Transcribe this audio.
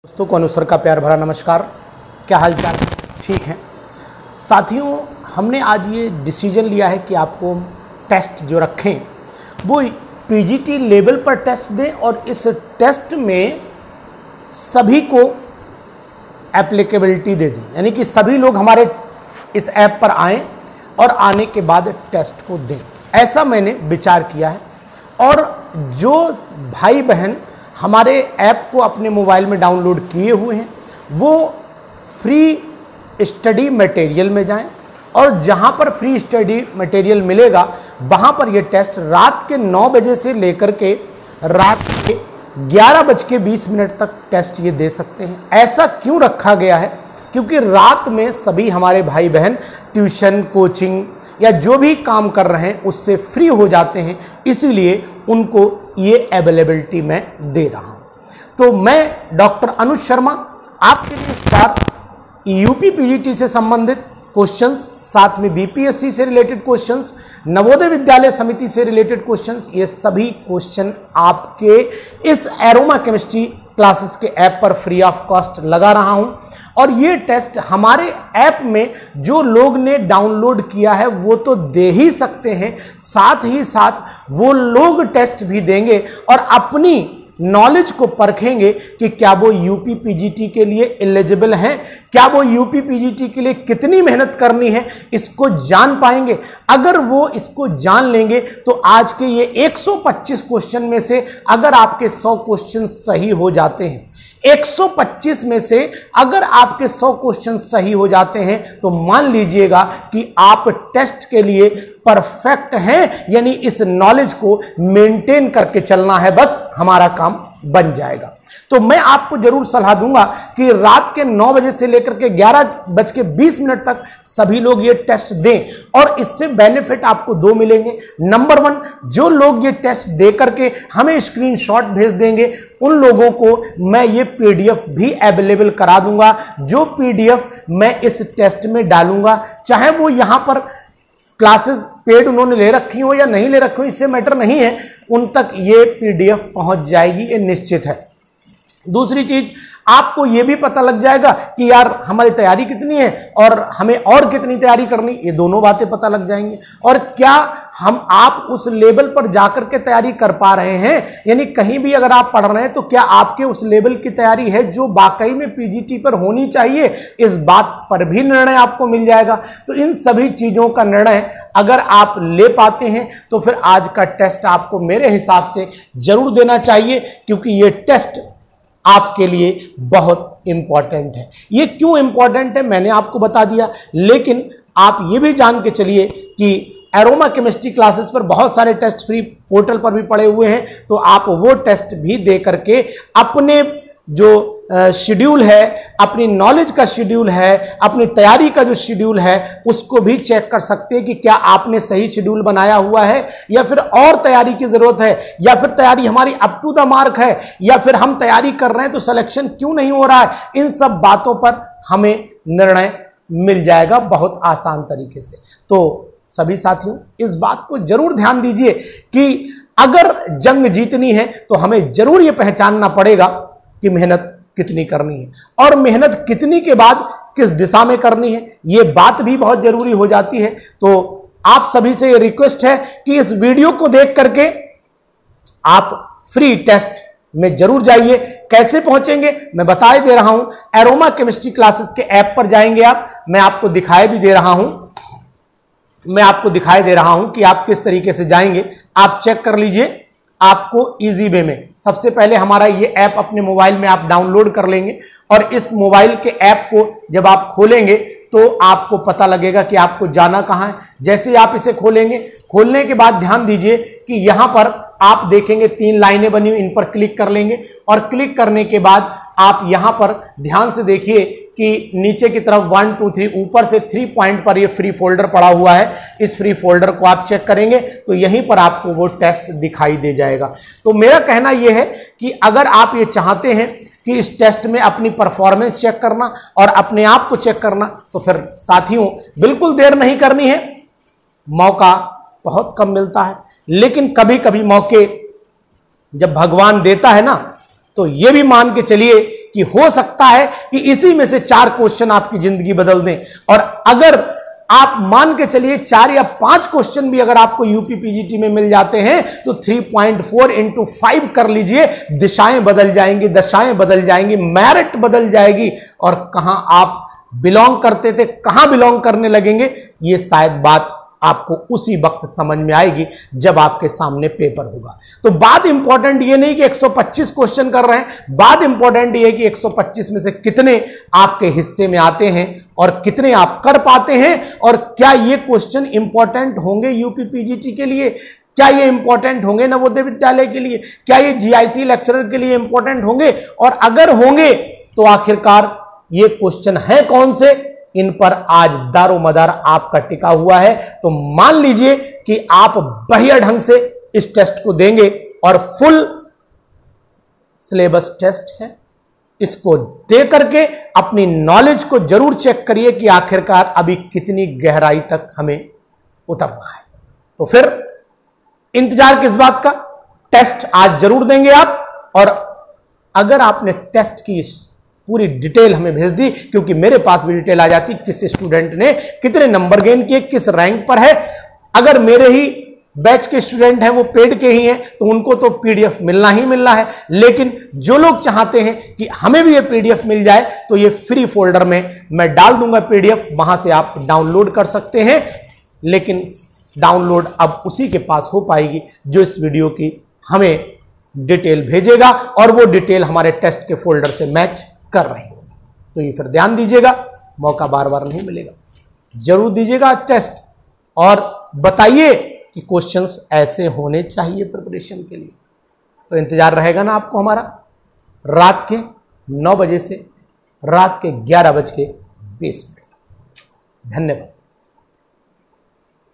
दोस्तों को अनुसर का प्यार भरा नमस्कार। क्या हाल चाल? ठीक है साथियों, हमने आज ये डिसीजन लिया है कि आपको टेस्ट जो रखें वो पीजीटी लेवल पर टेस्ट दें और इस टेस्ट में सभी को एप्लीकेबिलिटी दे दें, यानी कि सभी लोग हमारे इस ऐप पर आएं और आने के बाद टेस्ट को दें। ऐसा मैंने विचार किया है और जो भाई बहन हमारे ऐप को अपने मोबाइल में डाउनलोड किए हुए हैं वो फ्री स्टडी मटेरियल में जाएं और जहां पर फ्री स्टडी मटेरियल मिलेगा वहां पर ये टेस्ट रात के 9 बजे से लेकर के रात के 11:20 तक टेस्ट ये दे सकते हैं। ऐसा क्यों रखा गया है? क्योंकि रात में सभी हमारे भाई बहन ट्यूशन, कोचिंग या जो भी काम कर रहे हैं उससे फ्री हो जाते हैं, इसीलिए उनको ये अवेलेबिलिटी मैं दे रहा हूं। तो मैं डॉक्टर अनुज शर्मा आपके लिए इस बार यूपी पीजीटी से संबंधित क्वेश्चंस, साथ में बीपीएससी से रिलेटेड क्वेश्चंस, नवोदय विद्यालय समिति से रिलेटेड क्वेश्चंस, ये सभी क्वेश्चन आपके इस एरोमा केमिस्ट्री क्लासेस के ऐप पर फ्री ऑफ कॉस्ट लगा रहा हूं। और ये टेस्ट हमारे ऐप में जो लोग ने डाउनलोड किया है वो तो दे ही सकते हैं, साथ ही साथ वो लोग टेस्ट भी देंगे और अपनी नॉलेज को परखेंगे कि क्या वो यूपी पीजीटी के लिए एलिजिबल हैं, क्या वो यूपी पीजीटी के लिए कितनी मेहनत करनी है, इसको जान पाएंगे। अगर वो इसको जान लेंगे तो आज के ये 125 क्वेश्चन में से अगर आपके 100 क्वेश्चन सही हो जाते हैं, 125 में से अगर आपके 100 क्वेश्चन सही हो जाते हैं तो मान लीजिएगा कि आप टेस्ट के लिए परफेक्ट हैं, यानी इस नॉलेज को मेंटेन करके चलना है, बस हमारा काम बन जाएगा। तो मैं आपको जरूर सलाह दूंगा कि रात के 9 बजे से लेकर के 11:20 तक सभी लोग ये टेस्ट दें और इससे बेनिफिट आपको 2 मिलेंगे। नंबर 1, जो लोग ये टेस्ट दे करके हमें स्क्रीनशॉट भेज देंगे उन लोगों को मैं ये पीडीएफ भी अवेलेबल करा दूंगा, जो पीडीएफ मैं इस टेस्ट में डालूंगा, चाहे वो यहां पर क्लासेस पेड उन्होंने ले रखी हो या नहीं ले रखी हो, इससे मैटर नहीं है, उन तक ये पीडीएफ पहुंच जाएगी, ये निश्चित है। दूसरी चीज, आपको यह भी पता लग जाएगा कि यार हमारी तैयारी कितनी है और हमें और कितनी तैयारी करनी, ये दोनों बातें पता लग जाएंगी। और क्या आप उस लेवल पर जाकर के तैयारी कर पा रहे हैं, यानी कहीं भी अगर आप पढ़ रहे हैं तो क्या आपके उस लेवल की तैयारी है जो वाकई में पीजीटी पर होनी चाहिए, इस बात पर भी निर्णय आपको मिल जाएगा। तो इन सभी चीजों का निर्णय अगर आप ले पाते हैं तो फिर आज का टेस्ट आपको मेरे हिसाब से जरूर देना चाहिए, क्योंकि ये टेस्ट आपके लिए बहुत इंपॉर्टेंट है। ये क्यों इंपॉर्टेंट है मैंने आपको बता दिया, लेकिन आप ये भी जान के चलिए कि एरोमा केमिस्ट्री क्लासेस पर बहुत सारे टेस्ट फ्री पोर्टल पर भी पड़े हुए हैं, तो आप वो टेस्ट भी दे करके अपने जो शेड्यूल है, अपनी नॉलेज का शेड्यूल है, अपनी तैयारी का जो शेड्यूल है उसको भी चेक कर सकते हैं कि क्या आपने सही शेड्यूल बनाया हुआ है या फिर और तैयारी की जरूरत है, या फिर तैयारी हमारी अप टू द मार्क है, या फिर हम तैयारी कर रहे हैं तो सिलेक्शन क्यों नहीं हो रहा है। इन सब बातों पर हमें निर्णय मिल जाएगा बहुत आसान तरीके से। तो सभी साथियों इस बात को जरूर ध्यान दीजिए कि अगर जंग जीतनी है तो हमें जरूर यह पहचानना पड़ेगा कि मेहनत कितनी करनी है और मेहनत कितनी के बाद किस दिशा में करनी है, ये बात भी बहुत जरूरी हो जाती है। तो आप सभी से ये रिक्वेस्ट है कि इस वीडियो को देख करके आप फ्री टेस्ट में जरूर जाइए। कैसे पहुंचेंगे मैं बता ही दे रहा हूं, एरोमा केमिस्ट्री क्लासेस के ऐप पर जाएंगे आप, मैं आपको दिखाई भी दे रहा हूं, मैं आपको दिखाई दे रहा हूं कि आप किस तरीके से जाएंगे। आप चेक कर लीजिए, आपको इजी वे में सबसे पहले हमारा ये ऐप अपने मोबाइल में आप डाउनलोड कर लेंगे और इस मोबाइल के ऐप को जब आप खोलेंगे तो आपको पता लगेगा कि आपको जाना कहां है। जैसे आप इसे खोलेंगे, खोलने के बाद ध्यान दीजिए कि यहां पर आप देखेंगे 3 लाइनें बनी हुई, इन पर क्लिक कर लेंगे और क्लिक करने के बाद आप यहां पर ध्यान से देखिए कि नीचे की तरफ 1 2 3 ऊपर से 3 पॉइंट पर ये फ्री फोल्डर पड़ा हुआ है। इस फ्री फोल्डर को आप चेक करेंगे तो यहीं पर आपको वो टेस्ट दिखाई दे जाएगा। तो मेरा कहना यह है कि अगर आप ये चाहते हैं कि इस टेस्ट में अपनी परफॉर्मेंस चेक करना और अपने आप को चेक करना, तो फिर साथियों बिल्कुल देर नहीं करनी है। मौका बहुत कम मिलता है, लेकिन कभी कभी मौके जब भगवान देता है ना तो यह भी मान के चलिए कि हो सकता है कि इसी में से 4 क्वेश्चन आपकी जिंदगी बदल दें। और अगर आप मान के चलिए 4 या 5 क्वेश्चन भी अगर आपको यूपी पीजीटी में मिल जाते हैं तो 3.4 into 5 कर लीजिए, दिशाएं बदल जाएंगी, दशाएं बदल जाएंगी, मेरिट बदल जाएगी, और कहां आप बिलोंग करते थे कहां बिलोंग करने लगेंगे, ये शायद बात आपको उसी वक्त समझ में आएगी जब आपके सामने पेपर होगा। तो बात इंपॉर्टेंट ये नहीं कि 125 क्वेश्चन कर रहे हैं, बात इंपॉर्टेंट ये है कि 125 में से कितने आपके हिस्से में आते हैं और कितने आप कर पाते हैं, और क्या ये क्वेश्चन इंपॉर्टेंट होंगे यूपी पीजीटी के लिए, क्या ये इंपॉर्टेंट होंगे नवोदय विद्यालय के लिए, क्या ये जीआईसी लेक्चरर के लिए इंपॉर्टेंट होंगे, और अगर होंगे तो आखिरकार ये क्वेश्चन है कौन से, इन पर आज दारोमदार आपका टिका हुआ है। तो मान लीजिए कि आप बढ़िया ढंग से इस टेस्ट को देंगे, और फुल सिलेबस टेस्ट है, इसको दे करके अपनी नॉलेज को जरूर चेक करिए कि आखिरकार अभी कितनी गहराई तक हमें उतरना है। तो फिर इंतजार किस बात का, टेस्ट आज जरूर देंगे आप। और अगर आपने टेस्ट की पूरी डिटेल हमें भेज दी, क्योंकि मेरे पास भी डिटेल आ जाती किस स्टूडेंट ने कितने नंबर गेन किए, किस रैंक पर है। अगर मेरे ही बैच के स्टूडेंट हैं, वो पेड के ही हैं, तो उनको तो पीडीएफ मिलना ही मिलना है। लेकिन जो लोग चाहते हैं कि हमें भी ये पीडीएफ मिल जाए, तो ये फ्री फोल्डर में मैं डाल दूंगा पीडीएफ, वहां से आप डाउनलोड कर सकते हैं। लेकिन डाउनलोड अब उसी के पास हो पाएगी जो इस वीडियो की हमें डिटेल भेजेगा, और वो डिटेल हमारे टेस्ट के फोल्डर से मैच कर रही होगी। तो ये फिर ध्यान दीजिएगा, मौका बार बार नहीं मिलेगा, जरूर दीजिएगा टेस्ट, और बताइए कि क्वेश्चंस ऐसे होने चाहिए प्रिपरेशन के लिए। तो इंतजार रहेगा ना आपको हमारा, रात के 9 बजे से रात के 11:20 तक। धन्यवाद।